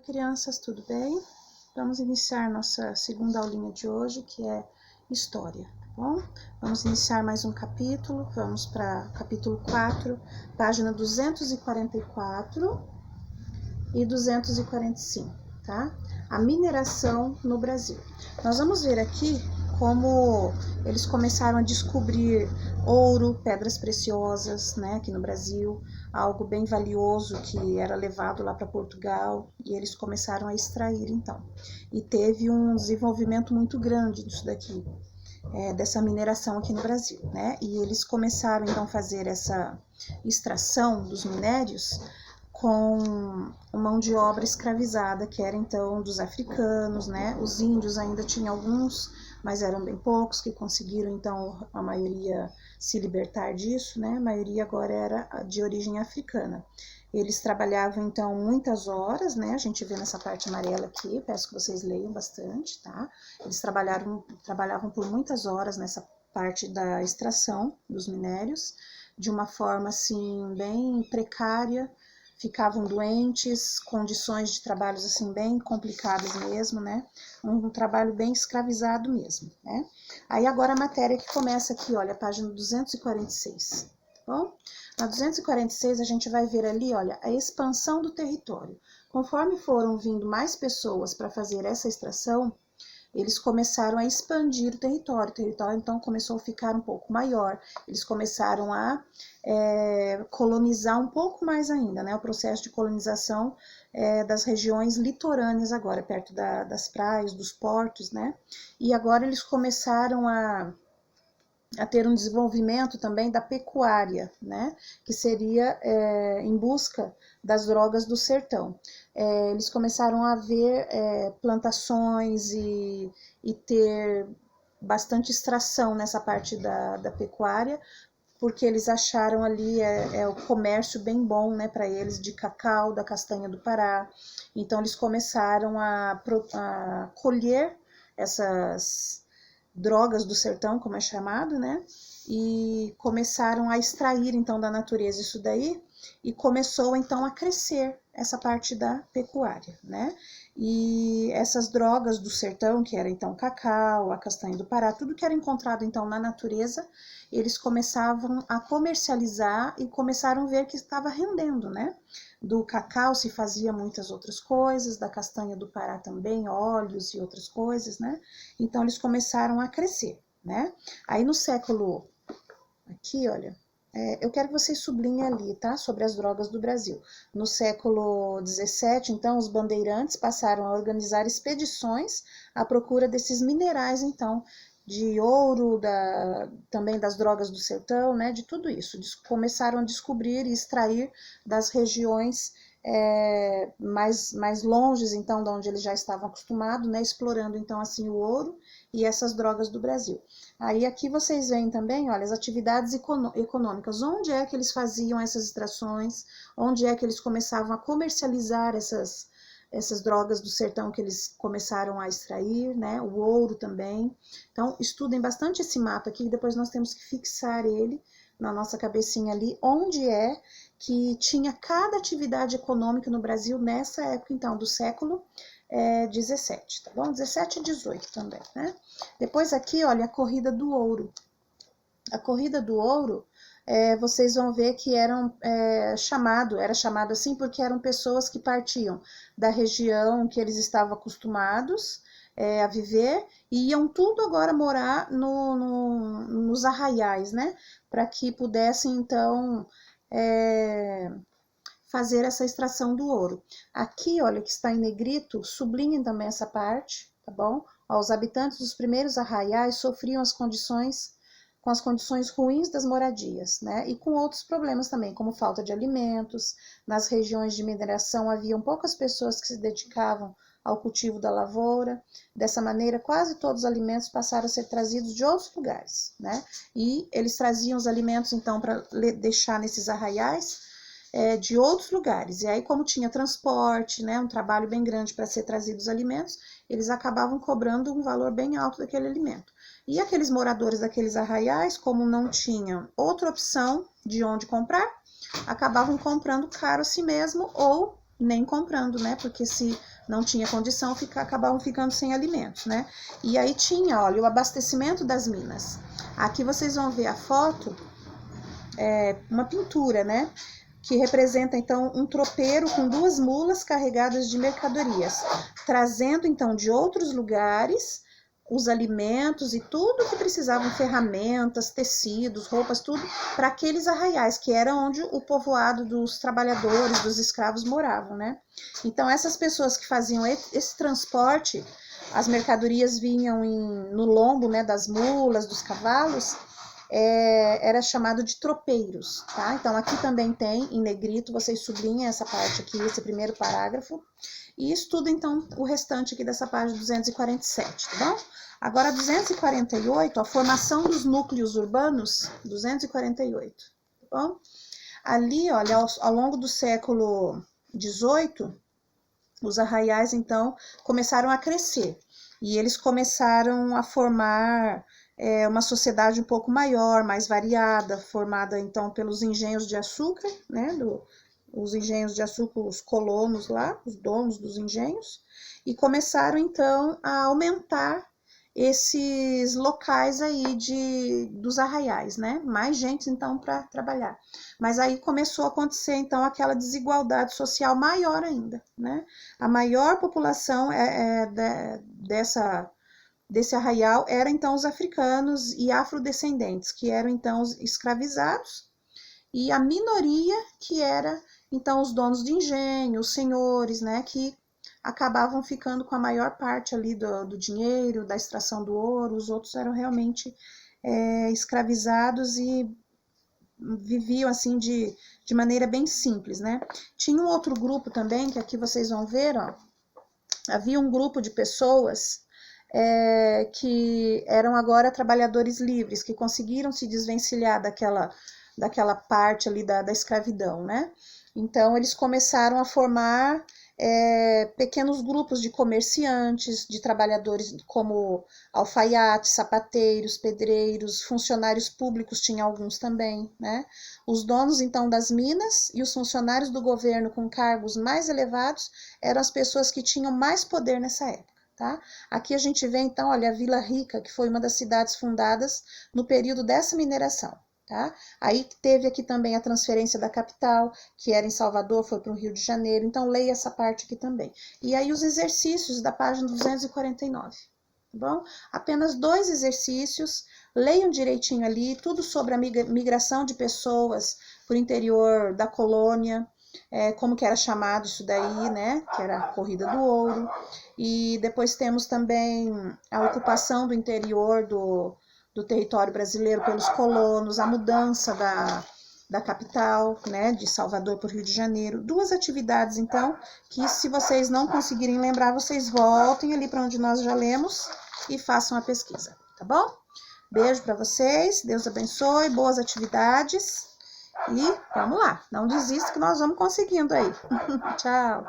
Crianças, tudo bem? Vamos iniciar nossa segunda aulinha de hoje, que é História, tá bom? Vamos iniciar mais um capítulo, vamos para capítulo 4, página 244 e 245, tá? A mineração no Brasil. Nós vamos ver aqui como eles começaram a descobrir ouro, pedras preciosas, né, aqui no Brasil, algo bem valioso que era levado lá para Portugal, e eles começaram a extrair então. E teve um desenvolvimento muito grande disso daqui, dessa mineração aqui no Brasil, né? E eles começaram então a fazer essa extração dos minérios com mão de obra escravizada, que era então dos africanos, né? Os índios ainda tinham alguns, mas eram bem poucos que conseguiram então a maioria se libertar disso, né? A maioria agora era de origem africana. Eles trabalhavam então muitas horas, né? A gente vê nessa parte amarela aqui, peço que vocês leiam bastante, tá? Eles trabalhavam por muitas horas nessa parte da extração dos minérios, de uma forma assim bem precária. Ficavam doentes, condições de trabalhos assim bem complicadas mesmo, né? Um trabalho bem escravizado mesmo, né? Aí agora a matéria que começa aqui, olha, a página 246, tá bom? Na 246 a gente vai ver ali, olha, a expansão do território. Conforme foram vindo mais pessoas para fazer essa extração, eles começaram a expandir o território então começou a ficar um pouco maior, eles começaram a colonizar um pouco mais ainda, né, o processo de colonização das regiões litorâneas agora, perto das praias, dos portos, né, e agora eles começaram a ter um desenvolvimento também da pecuária, né, que seria em busca das drogas do sertão. Eles começaram a ver plantações e ter bastante extração nessa parte da pecuária, porque eles acharam ali o comércio bem bom, né, para eles, de cacau, da castanha do Pará. Então eles começaram a colher essas drogas do sertão, como é chamado, né? E começaram a extrair então da natureza isso daí, e começou então a crescer essa parte da pecuária, né? E essas drogas do sertão, que era então cacau, a castanha do Pará, tudo que era encontrado então na natureza, eles começavam a comercializar e começaram a ver que estava rendendo, né? Do cacau se fazia muitas outras coisas, da castanha do Pará também, óleos e outras coisas, né? Então eles começaram a crescer, né? Aí no século, aqui olha, eu quero que vocês sublinhem ali, tá? Sobre as drogas do Brasil. No século XVII, então, os bandeirantes passaram a organizar expedições à procura desses minerais, então, de ouro, também das drogas do sertão, né? De tudo isso. Começaram a descobrir e extrair das regiões mais longes, então, de onde eles já estavam acostumados, né? Explorando, então, assim, o ouro e essas drogas do Brasil. Aí aqui vocês veem também, olha, as atividades econômicas, onde é que eles faziam essas extrações, onde é que eles começavam a comercializar essas drogas do sertão que eles começaram a extrair, né, o ouro também. Então, estudem bastante esse mapa aqui, depois nós temos que fixar ele na nossa cabecinha ali, onde é que tinha cada atividade econômica no Brasil nessa época, então, do século 17, tá bom? 17 e 18 também, né? Depois aqui, olha, a corrida do ouro. A corrida do ouro, vocês vão ver que era chamado assim porque eram pessoas que partiam da região que eles estavam acostumados a viver e iam tudo agora morar nos arraiais, né? Para que pudessem, então, fazer essa extração do ouro. Aqui, olha, que está em negrito, sublinhem também essa parte, tá bom? Ó, os habitantes dos primeiros arraiais sofriam com as condições ruins das moradias, né? E com outros problemas também, como falta de alimentos. Nas regiões de mineração haviam poucas pessoas que se dedicavam ao cultivo da lavoura. Dessa maneira, quase todos os alimentos passaram a ser trazidos de outros lugares, né? E eles traziam os alimentos, então, para deixar nesses arraiais, de outros lugares. E aí, como tinha transporte, né, um trabalho bem grande para ser trazidos os alimentos, eles acabavam cobrando um valor bem alto daquele alimento. E aqueles moradores daqueles arraiais, como não tinham outra opção de onde comprar, acabavam comprando caro a si mesmo ou nem comprando, né? Porque se não tinha condição, acabavam ficando sem alimentos, né? E aí tinha, olha, o abastecimento das minas. Aqui vocês vão ver a foto, uma pintura, né? Que representa, então, um tropeiro com 2 mulas carregadas de mercadorias, trazendo, então, de outros lugares os alimentos e tudo que precisavam, ferramentas, tecidos, roupas, tudo, para aqueles arraiais, que era onde o povoado dos trabalhadores, dos escravos moravam, né? Então, essas pessoas que faziam esse transporte, as mercadorias vinham no lombo, né, das mulas, dos cavalos, era chamado de tropeiros, tá? Então, aqui também tem, em negrito, vocês sublinham essa parte aqui, esse primeiro parágrafo, e estuda, então, o restante aqui dessa página 247, tá bom? Agora, 248, a formação dos núcleos urbanos, 248, tá bom? Ali, olha, ao longo do século XVIII, os arraiais, então, começaram a crescer, e eles começaram a formar uma sociedade um pouco maior, mais variada, formada, então, pelos engenhos de açúcar, né, os engenhos de açúcar, os colonos lá, os donos dos engenhos, e começaram, então, a aumentar esses locais aí dos arraiais, né? Mais gente, então, para trabalhar. Mas aí começou a acontecer, então, aquela desigualdade social maior ainda, né? A maior população desse arraial era, então, os africanos e afrodescendentes, que eram, então, os escravizados, e a minoria que era, então, os donos de engenho, os senhores, né, que acabavam ficando com a maior parte ali do dinheiro, da extração do ouro. Os outros eram realmente escravizados e viviam assim de maneira bem simples, né. Tinha um outro grupo também, que aqui vocês vão ver, ó, havia um grupo de pessoas que eram agora trabalhadores livres, que conseguiram se desvencilhar daquela parte ali da escravidão, né? Então, eles começaram a formar pequenos grupos de comerciantes, de trabalhadores como alfaiates, sapateiros, pedreiros, funcionários públicos, tinha alguns também, né? Os donos, então, das minas e os funcionários do governo com cargos mais elevados eram as pessoas que tinham mais poder nessa época. Tá? Aqui a gente vê, então, olha, a Vila Rica, que foi uma das cidades fundadas no período dessa mineração. Tá? Aí teve aqui também a transferência da capital, que era em Salvador, foi para o Rio de Janeiro. Então, leia essa parte aqui também. E aí os exercícios da página 249. Tá bom? Apenas 2 exercícios, leiam direitinho ali, tudo sobre a migração de pessoas para o interior da colônia, como que era chamado isso daí, né, que era a corrida do ouro, e depois temos também a ocupação do interior do território brasileiro pelos colonos, a mudança da capital, né, de Salvador para o Rio de Janeiro. 2 atividades, então, que se vocês não conseguirem lembrar, vocês voltem ali para onde nós já lemos e façam a pesquisa, tá bom? Beijo para vocês, Deus abençoe, boas atividades. E vamos lá, não desista que nós vamos conseguindo aí. Tchau!